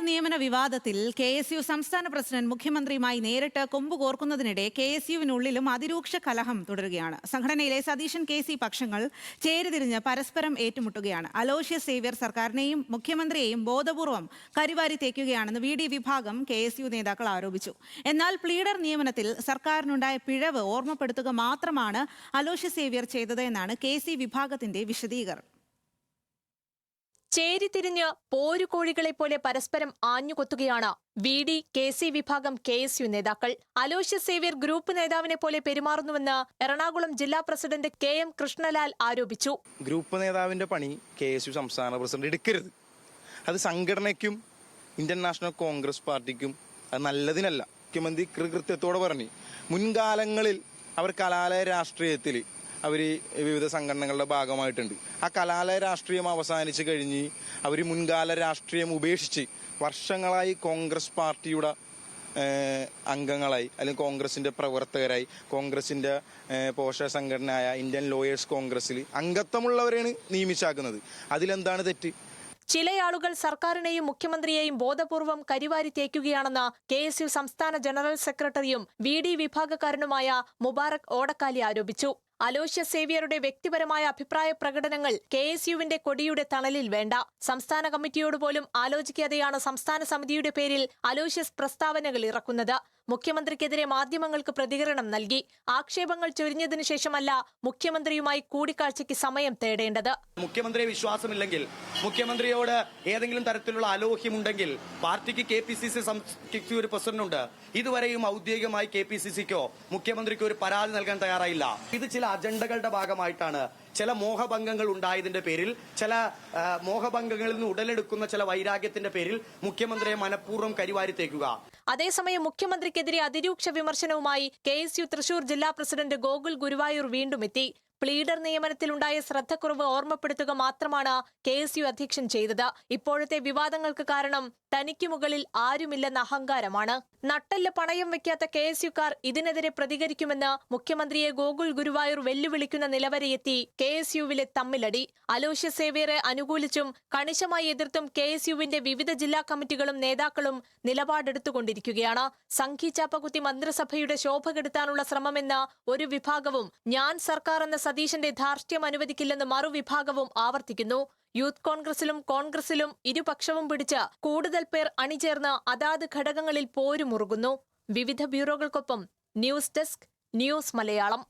നിയമന വിവാദത്തിൽ KSU സംസ്ഥാന പ്രസിഡന്റ് മുഖ്യമന്ത്രിയുമായി നേരിട്ട് കൊമ്പുകോർക്കുന്നതിനിടെ KSUവിനുള്ളിലും അതിരൂക്ഷ കലഹം തുടരുകയാണ്. സംഘടനയിലെ സതീശൻ KC പക്ഷങ്ങൾ ചേരിതിരിഞ്ഞ് പരസ്പരം ഏറ്റുമുട്ടുകയാണ്. അലോഷ്യസ് സേവ്യർ സർക്കാരിനെയും മുഖ്യമന്ത്രിയെയും ബോധപൂർവം കരിവാരി തേക്കുകയാണെന്ന് VD വിഭാഗം KSU നേതാക്കൾ ആരോപിച്ചു. എന്നാൽ പ്ലീഡർ നിയമനത്തിൽ സർക്കാരിനുണ്ടായ പിഴവ് ഓർമ്മപ്പെടുത്തുക മാത്രമാണ് അലോഷ്യസ് സേവ്യർ ചെയ്തത് എന്നാണ് KC വിഭാഗത്തിന്റെ വിശദീകരണം. ചേരിതിരിഞ്ഞ് പോരുകോഴികളെ പോലെ പരസ്പരം ആഞ്ഞുകൊത്തുകയാണ് VD KC വിഭാഗം KSU നേതാക്കൾ. അലോഷ്യസ് സേവ്യർ ഗ്രൂപ്പ് നേതാവിനെ പോലെ പെരുമാറുന്നുവെന്ന് എറണാകുളം ജില്ലാ പ്രസിഡന്റ് KM കൃഷ്ണലാൽ ആരോപിച്ചു. ഗ്രൂപ്പ് നേതാവിന്റെ പണി KSU സംസ്ഥാന പ്രസിഡന്റ് എടുക്കരുത്. അത് സംഘടനയ്ക്കും ഇന്ത്യൻ നാഷണൽ കോൺഗ്രസ് പാർട്ടിക്കും അത് നല്ലതിനല്ല. മുഖ്യമന്ത്രി കൃത്യത്തോടെ പറഞ്ഞു, മുൻകാലങ്ങളിൽ അവർ കലാലയ രാഷ്ട്രീയത്തിൽ അവർ വിവിധ സംഘടനകളുടെ ഭാഗമായിട്ടുണ്ട്. ആ കലാലയ രാഷ്ട്രീയം അവസാനിച്ച് കഴിഞ്ഞ് അവർ മുൻകാല രാഷ്ട്രീയം ഉപേക്ഷിച്ച് വർഷങ്ങളായി കോൺഗ്രസ് പാർട്ടിയുടെ അംഗങ്ങളായി അല്ലെങ്കിൽ കോൺഗ്രസിന്റെ പ്രവർത്തകരായി കോൺഗ്രസിന്റെ പോഷക സംഘടനയായ ഇന്ത്യൻ ലോയേഴ്സ് കോൺഗ്രസിൽ അംഗത്വമുള്ളവരെയാണ് നിയമിച്ചാക്കുന്നത്. അതിലെന്താണ് തെറ്റ്? ചിലയാളുകൾ സർക്കാരിനെയും മുഖ്യമന്ത്രിയെയും ബോധപൂർവം കരിവാരി തേക്കുകയാണെന്ന് KSU സംസ്ഥാന ജനറൽ സെക്രട്ടറിയും VD വിഭാഗക്കാരനുമായ മുബാറക് ഓടക്കാലി ആരോപിച്ചു. അലോഷ്യസ് സേവ്യറുടെ വ്യക്തിപരമായ അഭിപ്രായ പ്രകടനങ്ങൾ KSUവിന്റെ കൊടിയുടെ തണലിൽ വേണ്ട. സംസ്ഥാന കമ്മിറ്റിയോട് പോലും ആലോചിക്കാതെയാണ് സംസ്ഥാന സമിതിയുടെ പേരിൽ അലോഷ്യസ് പ്രസ്താവനകൾ ഇറക്കുന്നത്. മുഖ്യമന്ത്രിക്കെതിരെ മാധ്യമങ്ങൾക്ക് പ്രതികരണം നൽകി. ആക്ഷേപങ്ങൾ ചൊരിഞ്ഞതിനു ശേഷമല്ല മുഖ്യമന്ത്രിയുമായി കൂടിക്കാഴ്ചയ്ക്ക് സമയം തേടേണ്ടത്. മുഖ്യമന്ത്രിയെ വിശ്വാസമില്ലെങ്കിൽ, മുഖ്യമന്ത്രിയോട് ഏതെങ്കിലും തരത്തിലുള്ള അലോഹ്യമുണ്ടെങ്കിൽ പാർട്ടിക്ക് KPCC ഒരു പ്രസിഡന്റുണ്ട്. ഇതുവരെയും ഔദ്യോഗികമായി KPCCക്കോ മുഖ്യമന്ത്രിക്കോ ഒരു പരാതി നൽകാൻ തയ്യാറായില്ല. ഇത് ചില അജണ്ടകളുടെ ഭാഗമായിട്ടാണ്. ചില മോഹഭംഗങ്ങൾ ഉണ്ടായതിന്റെ പേരിൽ, ചില മോഹഭംഗങ്ങളിൽ നിന്ന് ഉടലെടുക്കുന്ന ചില വൈരാഗ്യത്തിന്റെ പേരിൽ മുഖ്യമന്ത്രിയെ മനഃപൂർവ്വം കരിവാരി തേക്കുക. അതേസമയം മുഖ്യമന്ത്രിക്കെതിരെ അതിരൂക്ഷ വിമർശനവുമായി KSU തൃശൂർ ജില്ലാ പ്രസിഡന്റ് ഗോകുൽ ഗുരുവായൂർ വീണ്ടും എത്തി. പ്ലീഡർ നിയമനത്തിലുണ്ടായ ശ്രദ്ധക്കുറവ് ഓർമ്മപ്പെടുത്തുക മാത്രമാണ് KSU അധ്യക്ഷൻ ചെയ്തത്. ഇപ്പോഴത്തെ വിവാദങ്ങൾക്ക് കാരണം തനിക്ക് മുകളിൽ ആരുമില്ലെന്ന അഹങ്കാരമാണ്. നട്ടെല്ല് പണയം വെക്കാത്ത KSUക്കാർ ഇതിനെതിരെ പ്രതികരിക്കുമെന്ന് മുഖ്യമന്ത്രിയെ ഗോകുൽ ഗുരുവായൂർ വെല്ലുവിളിക്കുന്ന നിലവരെയെത്തി KSUവിലെ തമ്മിലടി. അലോഷ്യസ് സേവ്യറെ അനുകൂലിച്ചും കണിശമായി എതിർത്തും KSUവിന്റെ വിവിധ ജില്ലാ കമ്മിറ്റികളും നേതാക്കളും നിലപാടെടുത്തുകൊണ്ടിരിക്കുകയാണ്. സംഘി ചാപ്പകുത്തി മന്ത്രിസഭയുടെ ശോഭ കെടുത്താനുള്ള ശ്രമമെന്ന് ഒരു വിഭാഗവും ഞാൻ സർക്കാർ എന്ന സതീശന്റെ ധാർഷ്ട്യം അനുവദിക്കില്ലെന്ന് മറുവിഭാഗവും ആവർത്തിക്കുന്നു. യൂത്ത് കോൺഗ്രസിലും ഇരുപക്ഷവും പിടിച്ച് കൂടുതൽ പേർ അണിചേർന്ന് അതാത് ഘടകങ്ങളിൽ പോരുമുറുകുന്നു. വിവിധ ബ്യൂറോകൾക്കൊപ്പം ന്യൂസ് ഡെസ്ക്, ന്യൂസ് മലയാളം.